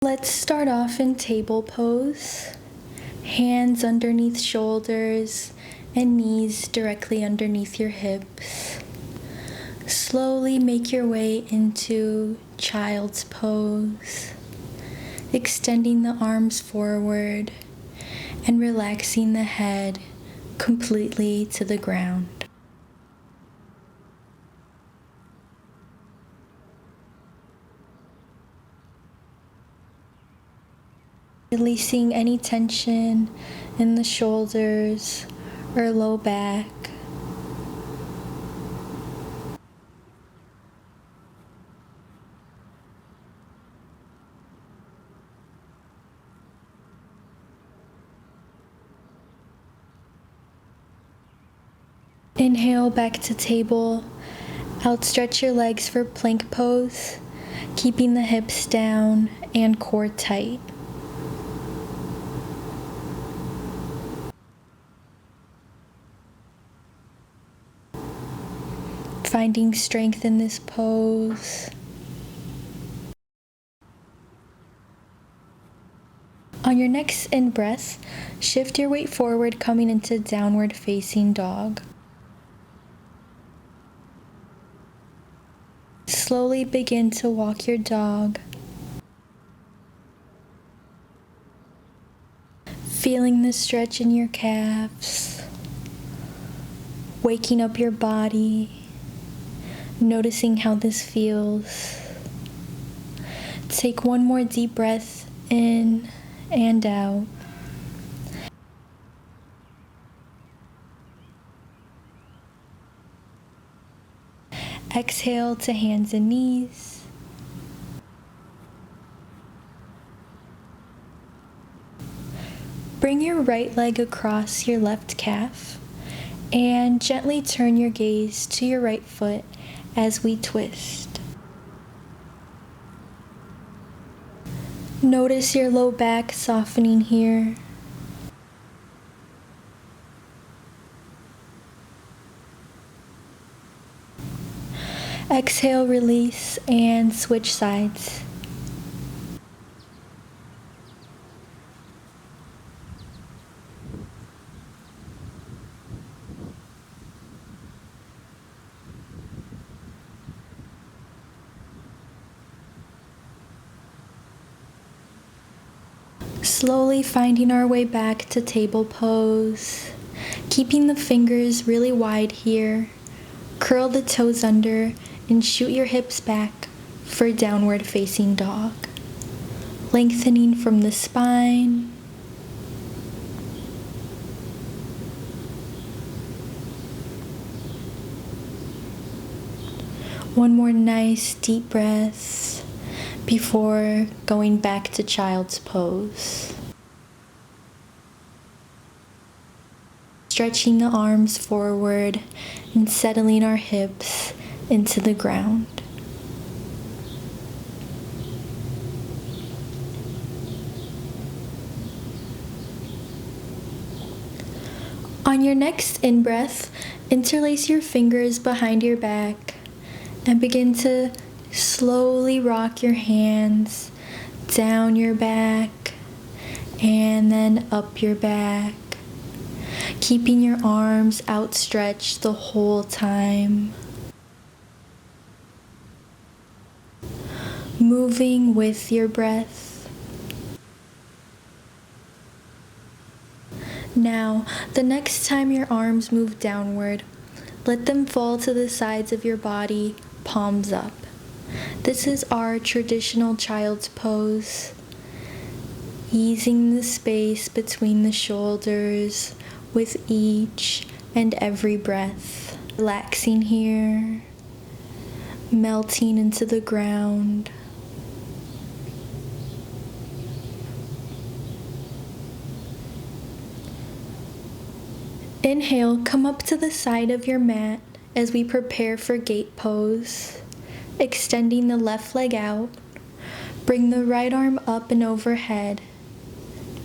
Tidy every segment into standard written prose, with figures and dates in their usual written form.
Let's start off in table pose. Hands underneath shoulders and knees directly underneath your hips. Slowly make your way into child's pose, extending the arms forward and relaxing the head completely to the ground. Releasing any tension in the shoulders or low back. Inhale back to table. Outstretch your legs for plank pose, keeping the hips down and core tight. Finding strength in this pose. On your next in-breath, shift your weight forward, coming into downward facing dog. Slowly begin to walk your dog, feeling the stretch in your calves, waking up your body, noticing how this feels. Take one more deep breath in and out. Exhale to hands and knees. Bring your right leg across your left calf and gently turn your gaze to your right foot as we twist. Notice your low back softening here. Exhale, release, and switch sides. Slowly finding our way back to table pose, keeping the fingers really wide here. Curl the toes under and shoot your hips back for downward facing dog. Lengthening from the spine. One more nice deep breath before going back to child's pose. Stretching the arms forward and settling our hips into the ground. On your next in-breath, interlace your fingers behind your back and begin to slowly rock your hands down your back and then up your back, keeping your arms outstretched the whole time. Moving with your breath. Now, the next time your arms move downward, let them fall to the sides of your body, palms up. This is our traditional child's pose, easing the space between the shoulders with each and every breath. Relaxing here, melting into the ground. Inhale, come up to the side of your mat as we prepare for gate pose. Extending the left leg out, bring the right arm up and overhead,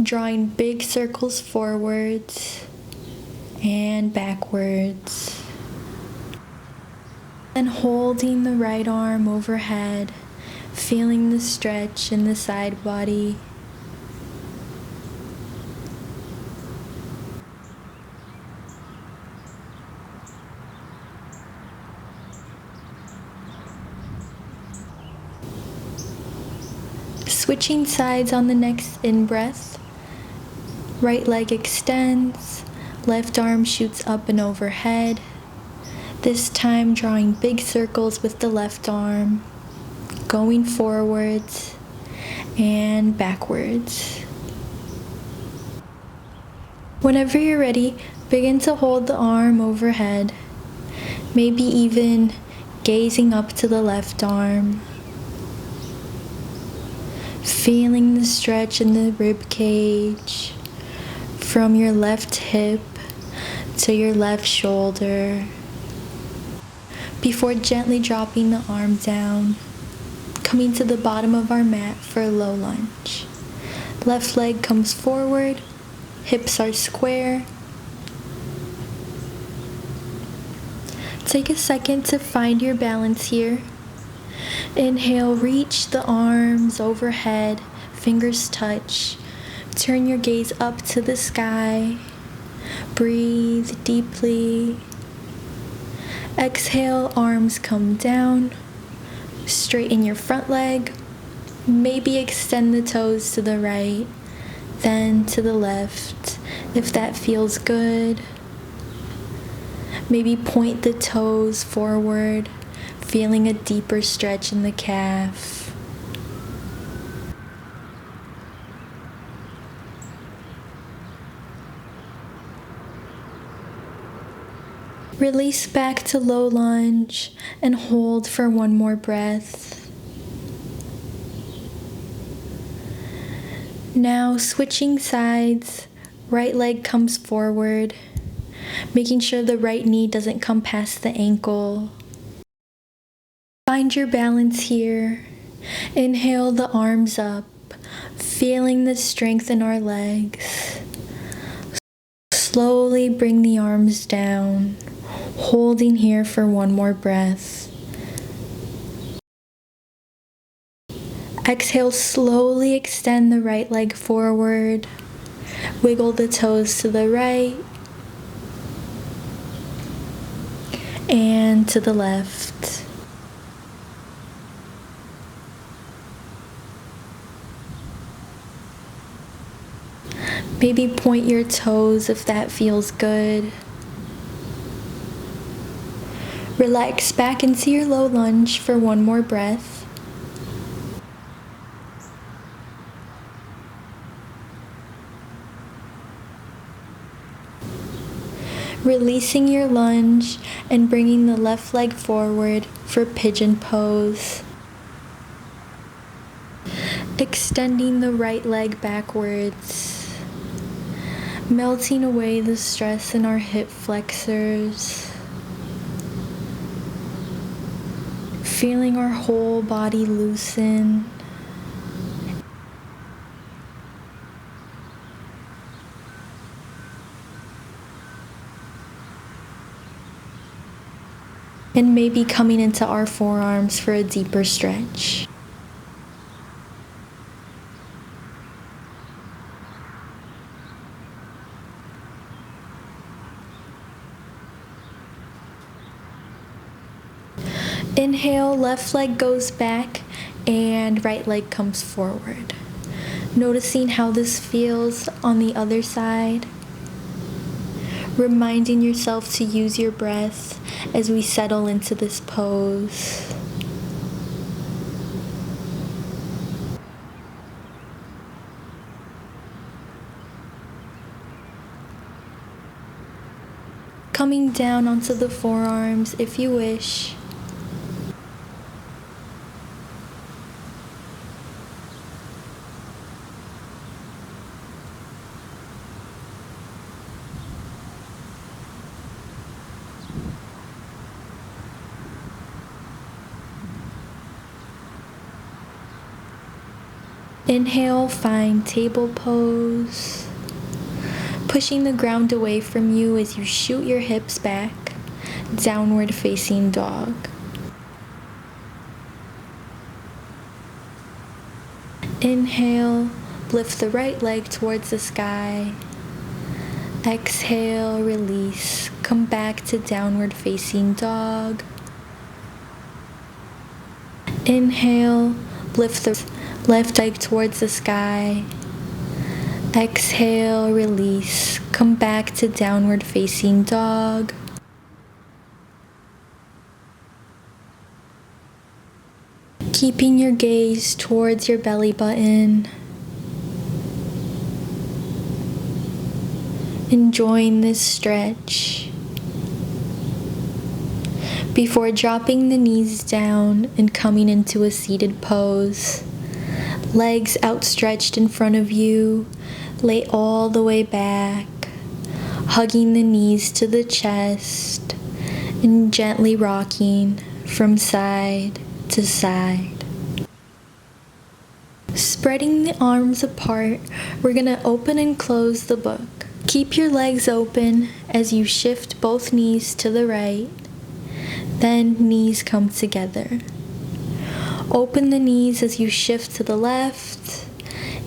drawing big circles forwards and backwards. And holding the right arm overhead, feeling the stretch in the side body. Switching sides on the next in-breath. Right leg extends, left arm shoots up and overhead. This time drawing big circles with the left arm, going forwards and backwards. Whenever you're ready, begin to hold the arm overhead, maybe even gazing up to the left arm. Feeling the stretch in the rib cage from your left hip to your left shoulder before gently dropping the arm down, coming to the bottom of our mat for a low lunge. Left leg comes forward, hips are square. Take a second to find your balance here. Inhale, reach the arms overhead, fingers touch. Turn your gaze up to the sky. Breathe deeply. Exhale, arms come down. Straighten your front leg. Maybe extend the toes to the right, then to the left, if that feels good. Maybe point the toes forward, feeling a deeper stretch in the calf. Release back to low lunge and hold for one more breath. Now switching sides, right leg comes forward, making sure the right knee doesn't come past the ankle. Find your balance here. Inhale the arms up, feeling the strength in our legs. Slowly bring the arms down, holding here for one more breath. Exhale, slowly extend the right leg forward. Wiggle the toes to the right and to the left. Maybe point your toes if that feels good. Relax back into your low lunge for one more breath. Releasing your lunge and bringing the left leg forward for pigeon pose. Extending the right leg backwards. Melting away the stress in our hip flexors. Feeling our whole body loosen. And maybe coming into our forearms for a deeper stretch. Inhale, left leg goes back and right leg comes forward. Noticing how this feels on the other side. Reminding yourself to use your breath as we settle into this pose. Coming down onto the forearms if you wish. Inhale, find table pose. Pushing the ground away from you as you shoot your hips back, downward facing dog. Inhale, lift the right leg towards the sky. Exhale, release. Come back to downward facing dog. Inhale, lift the left leg towards the sky. Exhale, release. Come back to downward facing dog. Keeping your gaze towards your belly button. Enjoying this stretch. Before dropping the knees down and coming into a seated pose, legs outstretched in front of you, lay all the way back, hugging the knees to the chest and gently rocking from side to side. Spreading the arms apart, we're going to open and close the book. Keep your legs open as you shift both knees to the right. Then knees come together. Open the knees as you shift to the left.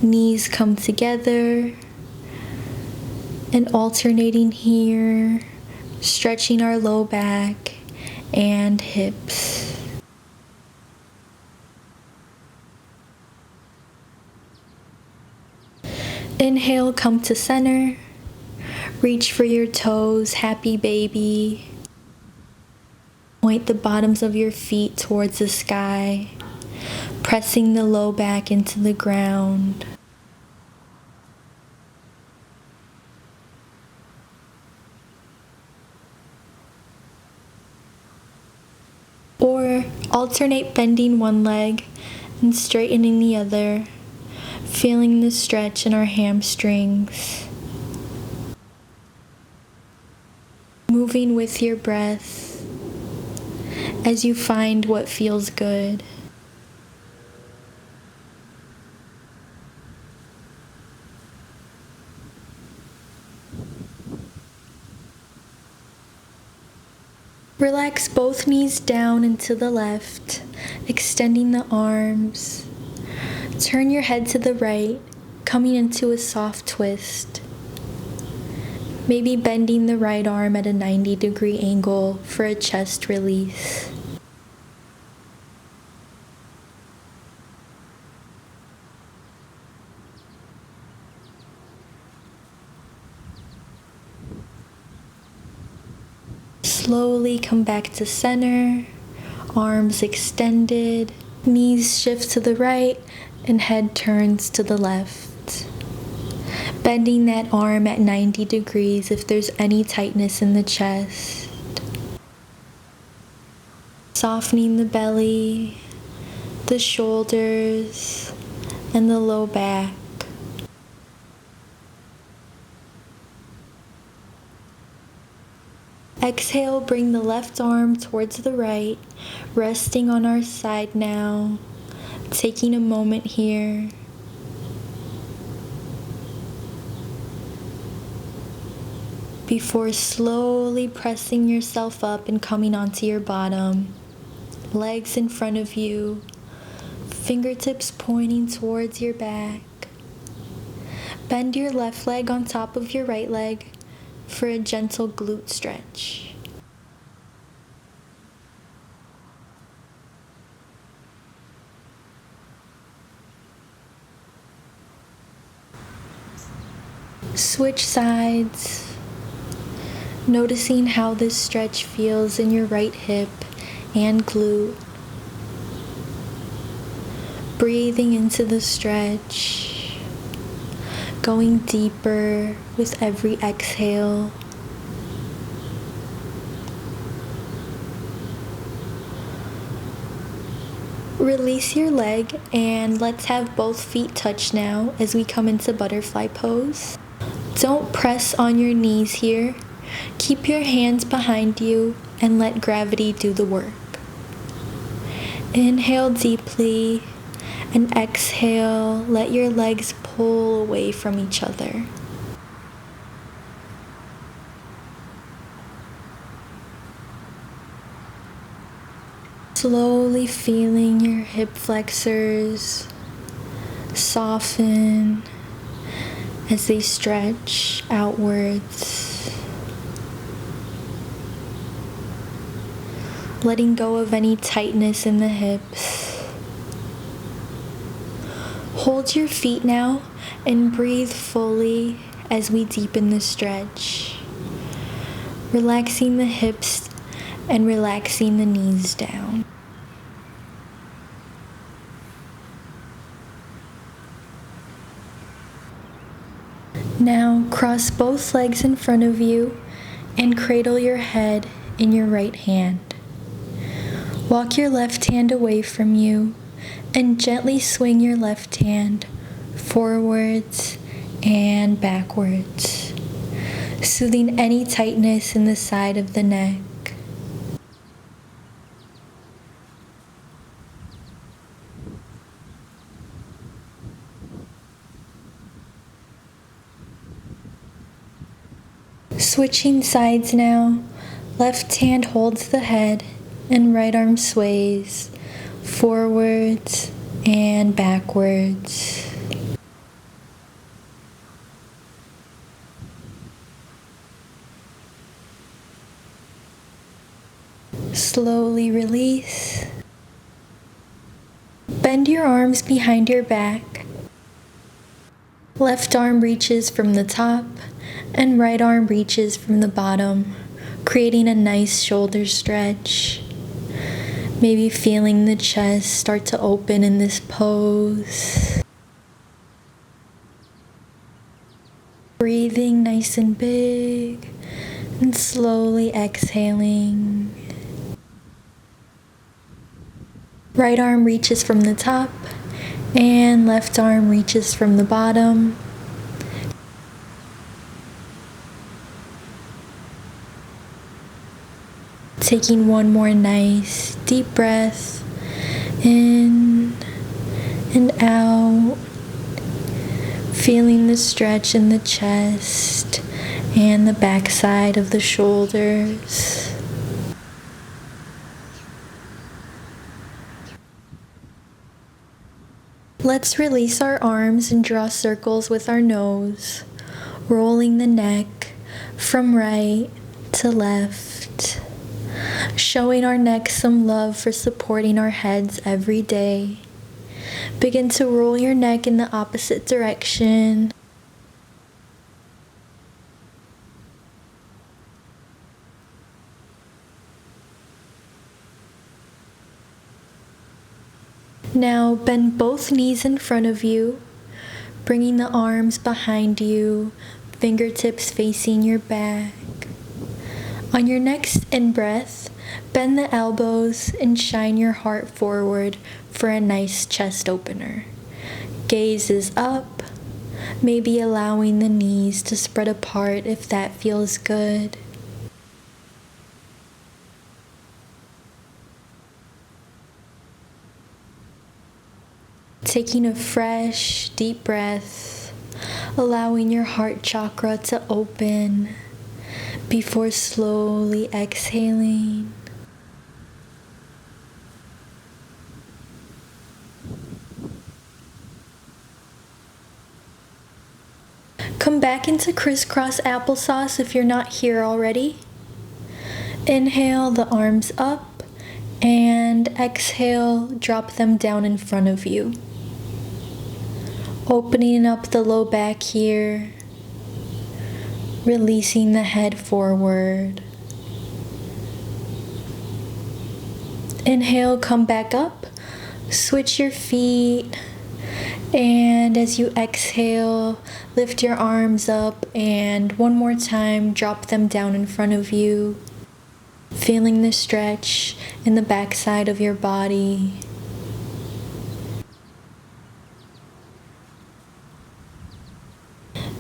Knees come together. And alternating here, stretching our low back and hips. Inhale, come to center. Reach for your toes, happy baby. Point the bottoms of your feet towards the sky, pressing the low back into the ground. Or alternate bending one leg and straightening the other, feeling the stretch in our hamstrings. Moving with your breath as you find what feels good. Relax both knees down and to the left, extending the arms. Turn your head to the right, coming into a soft twist. Maybe bending the right arm at a 90-degree angle for a chest release. Slowly come back to center, arms extended, knees shift to the right, and head turns to the left. Bending that arm at 90 degrees if there's any tightness in the chest. Softening the belly, the shoulders, and the low back. Exhale, bring the left arm towards the right, resting on our side now, taking a moment here. Before slowly pressing yourself up and coming onto your bottom, legs in front of you, fingertips pointing towards your back. Bend your left leg on top of your right leg for a gentle glute stretch. Switch sides, noticing how this stretch feels in your right hip and glute. Breathing into the stretch. Going deeper with every exhale. Release your leg and let's have both feet touch now as we come into butterfly pose. Don't press on your knees here. Keep your hands behind you and let gravity do the work. Inhale deeply. And exhale, let your legs pull away from each other. Slowly feeling your hip flexors, soften as they stretch outwards, letting go of any tightness in the hips. Hold your feet now and breathe fully as we deepen the stretch, relaxing the hips and relaxing the knees down. Now cross both legs in front of you and cradle your head in your right hand. Walk your left hand away from you and gently swing your left hand forwards and backwards, soothing any tightness in the side of the neck. Switching sides now, left hand holds the head and right arm sways forwards and backwards. Slowly release. Bend your arms behind your back. Left arm reaches from the top and right arm reaches from the bottom, creating a nice shoulder stretch. Maybe feeling the chest start to open in this pose. Breathing nice and big and slowly exhaling. Right arm reaches from the top and left arm reaches from the bottom. Taking one more nice deep breath in and out, feeling the stretch in the chest and the backside of the shoulders. Let's release our arms and draw circles with our nose, rolling the neck from right to left, showing our neck some love for supporting our heads every day. Begin to roll your neck in the opposite direction. Now bend both knees in front of you, bringing the arms behind you, fingertips facing your back. On your next in-breath, bend the elbows and shine your heart forward for a nice chest opener. Gaze is up, maybe allowing the knees to spread apart if that feels good. Taking a fresh, deep breath, allowing your heart chakra to open before slowly exhaling. Come back into crisscross applesauce if you're not here already. Inhale the arms up and exhale, drop them down in front of you. Opening up the low back here, releasing the head forward. Inhale, come back up, switch your feet, and as you exhale, lift your arms up and one more time, drop them down in front of you, feeling the stretch in the backside of your body.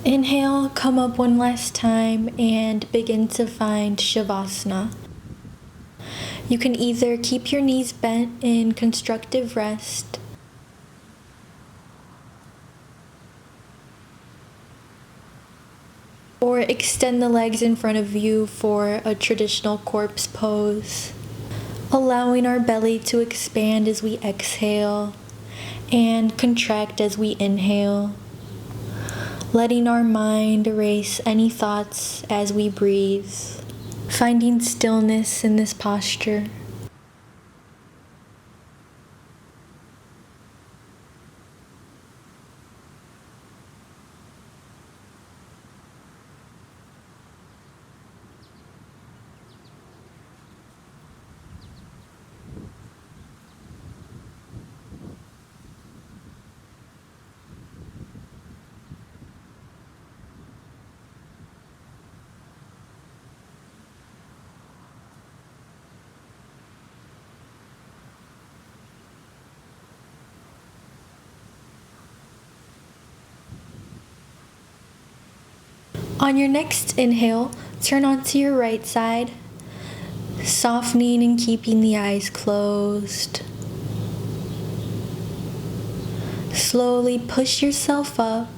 Inhale, come up one last time and begin to find Shavasana. You can either keep your knees bent in constructive rest, or extend the legs in front of you for a traditional corpse pose, allowing our belly to expand as we exhale and contract as we inhale, letting our mind erase any thoughts as we breathe, finding stillness in this posture. On your next inhale, turn onto your right side, softening and keeping the eyes closed. Slowly push yourself up.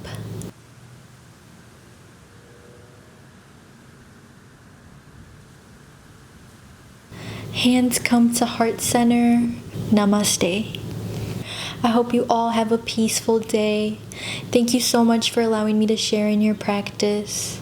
Hands come to heart center. Namaste. I hope you all have a peaceful day. Thank you so much for allowing me to share in your practice.